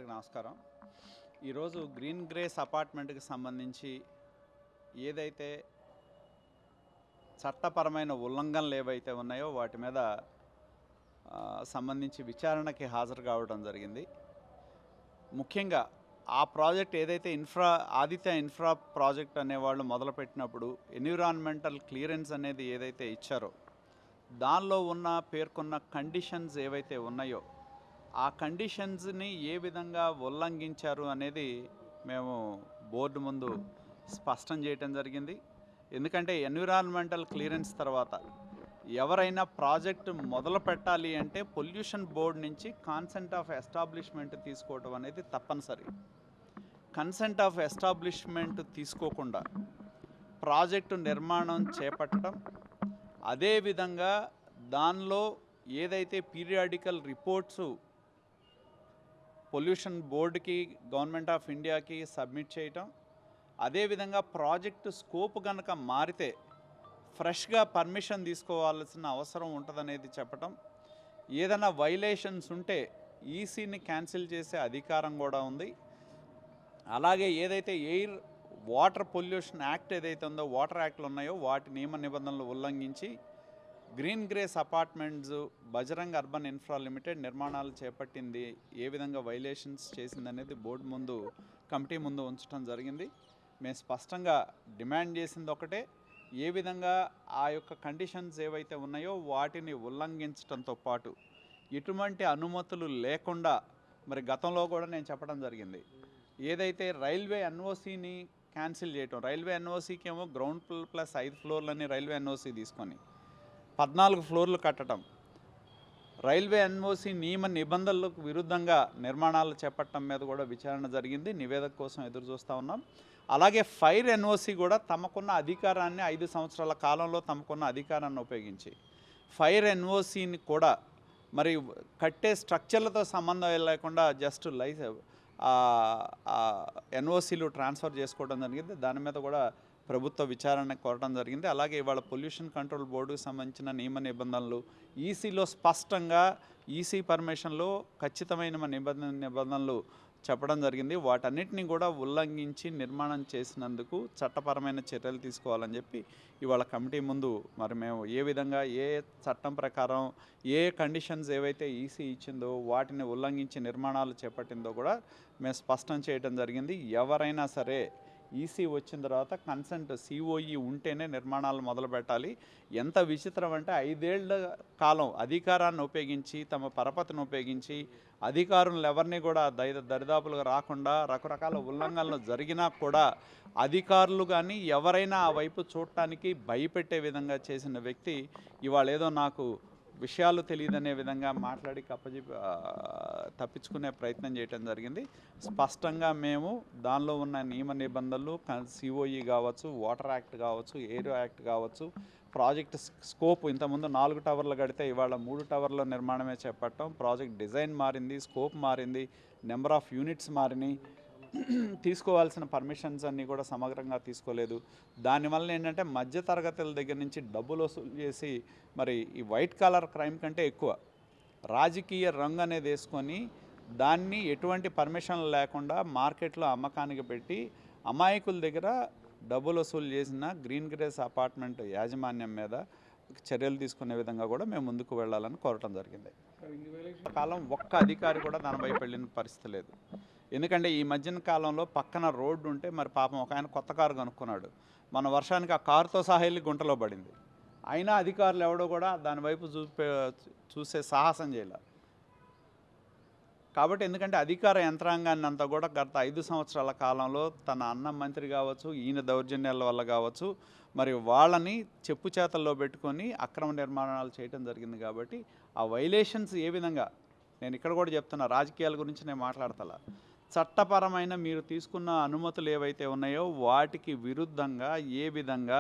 అందరికీ నమస్కారం. ఈరోజు గ్రీన్ గ్రేస్ అపార్ట్మెంట్కి సంబంధించి ఏదైతే చట్టపరమైన ఉల్లంఘనలు ఏవైతే ఉన్నాయో వాటి మీద సంబంధించి విచారణకి హాజరు కావడం జరిగింది. ముఖ్యంగా ఆ ప్రాజెక్ట్ ఏదైతే ఆదిత్య ఇన్ఫ్రా ప్రాజెక్ట్ అనేవాళ్ళు మొదలుపెట్టినప్పుడు ఎన్విరాన్మెంటల్ క్లియరెన్స్ అనేది ఏదైతే ఇచ్చారో దానిలో పేర్కొన్న కండిషన్స్ ఏవైతే ఉన్నాయో ఆ కండిషన్స్ని ఏ విధంగా ఉల్లంఘించారు అనేది మేము బోర్డు ముందు స్పష్టం చేయటం జరిగింది. ఎందుకంటే ఎన్విరాన్మెంటల్ క్లియరెన్స్ తర్వాత ఎవరైనా ప్రాజెక్టు మొదలు పెట్టాలి అంటే పొల్యూషన్ బోర్డు నుంచి కన్సెంట్ ఆఫ్ ఎస్టాబ్లిష్మెంట్ తీసుకోవడం అనేది తప్పనిసరి. కన్సెంట్ ఆఫ్ ఎస్టాబ్లిష్మెంట్ తీసుకోకుండా ప్రాజెక్టు నిర్మాణం చేపట్టడం, అదేవిధంగా దానిలో ఏదైతే పీరియాడికల్ రిపోర్ట్స్ పొల్యూషన్ బోర్డుకి గవర్నమెంట్ ఆఫ్ ఇండియాకి సబ్మిట్ చేయటం, అదేవిధంగా ప్రాజెక్టు స్కోప్ కనుక మారితే ఫ్రెష్గా పర్మిషన్ తీసుకోవాల్సిన అవసరం ఉంటుందనేది చెప్పటం, ఏదైనా వైలేషన్స్ ఉంటే ఈసీని క్యాన్సిల్ చేసే అధికారం కూడా ఉంది. అలాగే ఏదైతే ఎయిర్ వాటర్ పొల్యూషన్ యాక్ట్ ఏదైతే ఉందో వాటర్ యాక్ట్లు ఉన్నాయో వాటి నియమ నిబంధనలు ఉల్లంఘించి green grace apartments Bajrang urban infra limited నిర్మాణాలు చేపట్టింది ఏ విధంగా వైలేషన్స్ చేసిందనేది బోర్డు ముందు కమిటీ ముందు ఉంచడం జరిగింది. మేము స్పష్టంగా డిమాండ్ చేసింది ఒకటే, ఏ విధంగా ఆ యొక్క కండిషన్స్ ఏవైతే ఉన్నాయో వాటిని ఉల్లంఘించడంతో పాటు ఎటువంటి అనుమతులు లేకుండా, మరి గతంలో కూడా నేను చెప్పడం జరిగింది, ఏదైతే రైల్వే ఎన్ఓసిని క్యాన్సిల్ చేయటం, రైల్వే ఎన్ఓసికి ఏమో గ్రౌండ్ ప్లస్ 5 ఫ్లోర్లని రైల్వే ఎన్ఓసి తీసుకొని 14 ఫ్లోర్లు కట్టడం, రైల్వే ఎన్ఓసి నియమ నిబంధనలకు విరుద్ధంగా నిర్మాణాలు చేపట్టడం మీద కూడా విచారణ జరిగింది. నివేదిక కోసం ఎదురు చూస్తూ ఉన్నాం. అలాగే ఫైర్ ఎన్ఓసి కూడా తమకున్న అధికారాన్ని 5 సంవత్సరాల కాలంలో తమకున్న అధికారాన్ని ఉపయోగించి ఫైర్ ఎన్ఓసిని కూడా మరి కట్టే స్ట్రక్చర్లతో సంబంధం లేకుండా జస్ట్ ఎన్ఓసీలు ట్రాన్స్ఫర్ చేసుకోవడం జరిగింది. దాని మీద కూడా ప్రభుత్వ విచారణ కోరడం జరిగింది. అలాగే ఇవాళ పొల్యూషన్ కంట్రోల్ బోర్డుకు సంబంధించిన నియమ నిబంధనలు ఈసీలో స్పష్టంగా ఈసీ పర్మిషన్లో ఖచ్చితమైన నిబంధనలు చెప్పడం జరిగింది. వాటన్నిటిని కూడా ఉల్లంఘించి నిర్మాణం చేసినందుకు చట్టపరమైన చర్యలు తీసుకోవాలని చెప్పి ఇవాళ కమిటీ ముందు మరి మేము ఏ విధంగా ఏ చట్టం ప్రకారం ఏ కండిషన్స్ ఏవైతే ఈసీ ఇచ్చిందో వాటిని ఉల్లంఘించి నిర్మాణాలు చేపట్టిందో కూడా మేము స్పష్టం చేయడం జరిగింది. ఎవరైనా సరే ఈసీ వచ్చిన తర్వాత కన్సెంట్ సిఓఈ ఉంటేనే నిర్మాణాలు మొదలు పెట్టాలి. ఎంత విచిత్రం అంటే 5 ఏళ్ల కాలం అధికారాన్ని ఉపయోగించి తమ పరపతిని ఉపయోగించి అధికారులు ఎవరిని కూడా దరిదాపులుగా రాకుండా రకరకాల ఉల్లంఘనలు జరిగినా కూడా అధికారులు కానీ ఎవరైనా ఆ వైపు చూడటానికి భయపెట్టే విధంగా చేసిన వ్యక్తి ఇవాళ ఏదో నాకు విషయాలు తెలియదనే విధంగా మాట్లాడి తప్పించుకునే ప్రయత్నం చేయడం జరిగింది. స్పష్టంగా మేము దానిలో ఉన్న నియమ నిబంధనలు సిఓఈ కావచ్చు, వాటర్ యాక్ట్ కావచ్చు, ఎయిర్ యాక్ట్ కావచ్చు, ప్రాజెక్ట్ స్కోప్ ఇంతకుముందు 4 టవర్లు కడితే ఇవాళ 3 టవర్ల నిర్మాణమే చేపట్టడం, ప్రాజెక్ట్ డిజైన్ మారింది, స్కోప్ మారింది, నెంబర్ ఆఫ్ యూనిట్స్ మారినాయి, తీసుకోవాల్సిన పర్మిషన్స్ అన్నీ కూడా సమగ్రంగా తీసుకోలేదు. దానివల్ల ఏంటంటే మధ్యతరగతుల దగ్గర నుంచి డబ్బులు వసూలు చేసి మరి ఈ వైట్ కాలర్ క్రైమ్ కంటే ఎక్కువ రాజకీయ రంగు అనేది వేసుకొని దాన్ని ఎటువంటి పర్మిషన్లు లేకుండా మార్కెట్లో అమ్మకానికి పెట్టి అమాయకుల దగ్గర డబ్బులు వసూలు చేసిన గ్రీన్ గ్రేస్ అపార్ట్మెంట్ యాజమాన్యం మీద చర్యలు తీసుకునే విధంగా కూడా మేము ముందుకు వెళ్ళాలని కోరటం జరిగింది. కాలం ఒక్క అధికారి కూడా దాని వైపు వెళ్ళిన పరిస్థితి లేదు. ఎందుకంటే ఈ మధ్యన కాలంలో పక్కన రోడ్డు ఉంటే మరి పాపం ఒక ఆయన కొత్త కారు కనుక్కున్నాడు, మన వర్షానికి ఆ కారుతో సహా వెళ్ళి గుంటలో పడింది. అయినా అధికారులు ఎవడో కూడా దాని వైపు చూసే సాహసం చేయాలి. కాబట్టి ఎందుకంటే అధికార యంత్రాంగాన్ని అంతా కూడా గత 5 సంవత్సరాల కాలంలో తన అన్న మంత్రి కావచ్చు, ఈయన దౌర్జన్యాల వల్ల కావచ్చు, మరి వాళ్ళని చెప్పు చేతల్లో పెట్టుకొని అక్రమ నిర్మాణాలు చేయడం జరిగింది. కాబట్టి ఆ వైలేషన్స్ ఏ విధంగా, నేను ఇక్కడ కూడా చెప్తున్నా, రాజకీయాల గురించి నేను మాట్లాడతలా, చట్టపరమైన మీరు తీసుకున్న అనుమతులు ఏవైతే ఉన్నాయో వాటికి విరుద్ధంగా ఏ విధంగా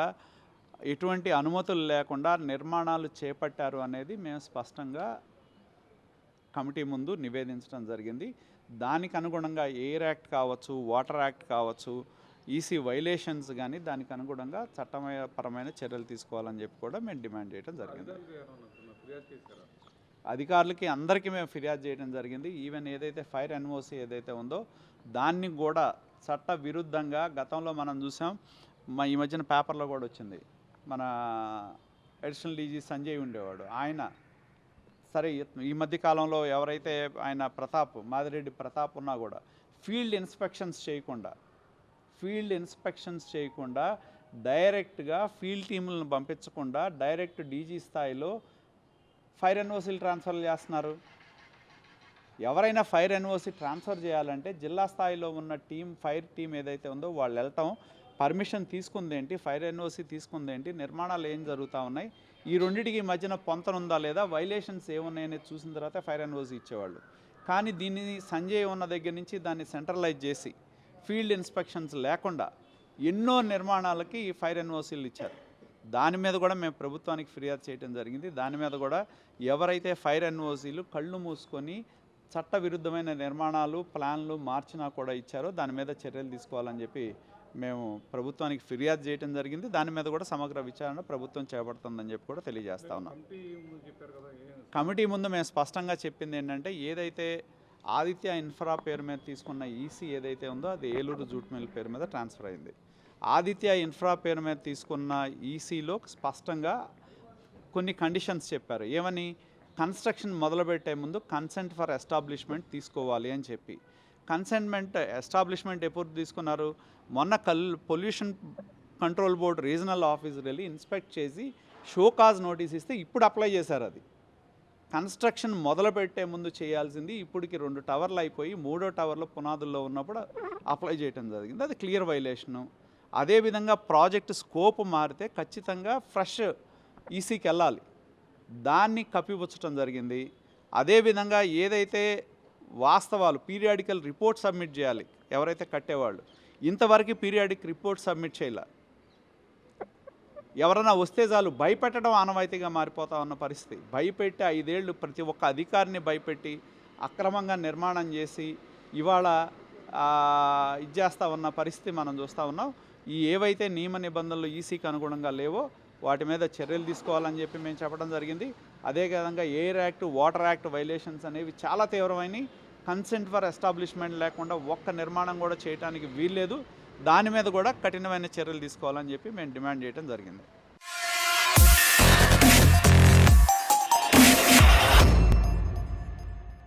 ఎటువంటి అనుమతులు లేకుండా నిర్మాణాలు చేపట్టారు అనేది మేము స్పష్టంగా కమిటీ ముందు నివేదించడం జరిగింది. దానికి అనుగుణంగా ఎయిర్ యాక్ట్ కావచ్చు, వాటర్ యాక్ట్ కావచ్చు, ఈసీ వైలేషన్స్ కానీ దానికి అనుగుణంగా చట్టపరమైన చర్యలు తీసుకోవాలని చెప్పి కూడా మేము డిమాండ్ చేయడం జరిగింది. అధికారులకి అందరికీ మేము ఫిర్యాదు చేయడం జరిగింది. ఈవెన్ ఏదైతే ఫైర్ ఎన్ఓసి ఏదైతే ఉందో దాన్ని కూడా చట్ట విరుద్ధంగా గతంలో మనం చూసాం. ఈ మధ్యన పేపర్లో కూడా వచ్చింది. మన అడిషనల్ డీజీ సంజయ్ ఉండేవాడు, ఆయన సరే ఈ మధ్య కాలంలో ఎవరైతే ఆయన మాదిరెడ్డి ప్రతాప్ ఉన్నా కూడా ఫీల్డ్ ఇన్స్పెక్షన్స్ చేయకుండా డైరెక్ట్గా ఫీల్డ్ టీములను పంపించకుండా డైరెక్ట్ డీజీ స్థాయిలో ఫైర్ ఎన్ఓసీలు ట్రాన్స్ఫర్ చేస్తున్నారు. ఎవరైనా ఫైర్ ఎన్ఓసీ ట్రాన్స్ఫర్ చేయాలంటే జిల్లా స్థాయిలో ఉన్న ఫైర్ టీం ఏదైతే ఉందో వాళ్ళు వెళ్ళటం, పర్మిషన్ తీసుకుందేంటి, ఫైర్ ఎన్ఓసీ తీసుకుందేంటి, నిర్మాణాలు ఏం జరుగుతూ ఉన్నాయి, ఈ రెండింటికి మధ్యన పొంతనుందా లేదా, వైలేషన్స్ ఏమున్నాయని చూసిన తర్వాత ఫైర్ ఎన్ఓసీ ఇచ్చేవాళ్ళు. కానీ దీన్ని సంజయ్ ఉన్న దగ్గర నుంచి దాన్ని సెంట్రలైజ్ చేసి ఫీల్డ్ ఇన్స్పెక్షన్స్ లేకుండా ఎన్నో నిర్మాణాలకి ఈ ఫైర్ ఎన్ఓసీలు ఇచ్చారు. దాని మీద కూడా మేము ప్రభుత్వానికి ఫిర్యాదు చేయడం జరిగింది. దాని మీద కూడా ఎవరైతే ఫైర్ ఎన్ఓసీలు కళ్ళు మూసుకొని చట్టవిరుద్ధమైన నిర్మాణాలు ప్లాన్లు మార్చినా కూడా ఇచ్చారో దాని మీద చర్యలు తీసుకోవాలని చెప్పి మేము ప్రభుత్వానికి ఫిర్యాదు చేయడం జరిగింది. దాని మీద కూడా సమగ్ర విచారణ ప్రభుత్వం చేపడుతుందని చెప్పి కూడా తెలియజేస్తా ఉన్నాం. కమిటీ ముందు మేము స్పష్టంగా చెప్పింది ఏంటంటే, ఏదైతే ఆదిత్య ఇన్ఫ్రా పేరు మీద తీసుకున్న ఈసీ ఏదైతే ఉందో అది ఏలూరు జూట్ మిల్ పేరు మీద ట్రాన్స్ఫర్ అయింది. ఆదిత్య ఇన్ఫ్రా పేరు మీద తీసుకున్న ఈసీలో స్పష్టంగా కొన్ని కండిషన్స్ చెప్పారు. ఏమని? కన్స్ట్రక్షన్ మొదలుపెట్టే ముందు కన్సెంట్ ఫర్ ఎస్టాబ్లిష్మెంట్ తీసుకోవాలి అని చెప్పి. ఎస్టాబ్లిష్మెంట్ ఎప్పుడు తీసుకున్నారు? మొన్న pollution control board regional officer వెళ్ళి ఇన్స్పెక్ట్ చేసి షోకాజ్ నోటీస్ ఇస్తే ఇప్పుడు అప్లై చేశారు. అది కన్స్ట్రక్షన్ మొదలుపెట్టే ముందు చేయాల్సింది ఇప్పటికి 2 టవర్లు అయిపోయి 3వ టవర్లో పునాదుల్లో ఉన్నప్పుడు అప్లై చేయడం జరిగింది. అది క్లియర్ వైలేషను. అదేవిధంగా ప్రాజెక్ట్ స్కోప్ మారితే ఖచ్చితంగా ఫ్రెష్ ఈసీకి వెళ్ళాలి, దాన్ని కప్పిపుచ్చడం జరిగింది. అదేవిధంగా ఏదైతే వాస్తవాలు పీరియాడికల్ రిపోర్ట్ సబ్మిట్ చేయాలి ఎవరైతే కట్టేవాళ్ళు, ఇంతవరకు పీరియాడిక్ రిపోర్ట్ సబ్మిట్ చేయాలి. ఎవరైనా వస్తే చాలు భయపెట్టడం ఆనవాయితీగా మారిపోతా ఉన్న పరిస్థితి. భయపెట్టి 5 ఏళ్ళు ప్రతి ఒక్క అధికారిని భయపెట్టి అక్రమంగా నిర్మాణం చేసి ఇవాళ ఇది చేస్తూ ఉన్న పరిస్థితి మనం చూస్తూ ఉన్నాం. ఏవైతే నియమ నిబంధనలు ఈసీకి అనుగుణంగా లేవో వాటి మీద చర్యలు తీసుకోవాలని చెప్పి మేము చెప్పడం జరిగింది. అదేవిధంగా air act, water act violations అనేవి చాలా తీవ్రమైనవి. కన్సెంట్ ఫర్ ఎస్టాబ్లిష్మెంట్ లేకుండా ఒక్క నిర్మాణం కూడా చేయడానికి వీల్లేదు. దాని మీద కూడా కఠినమైన చర్యలు తీసుకోవాలని చెప్పి మేము డిమాండ్ చేయడం జరిగింది.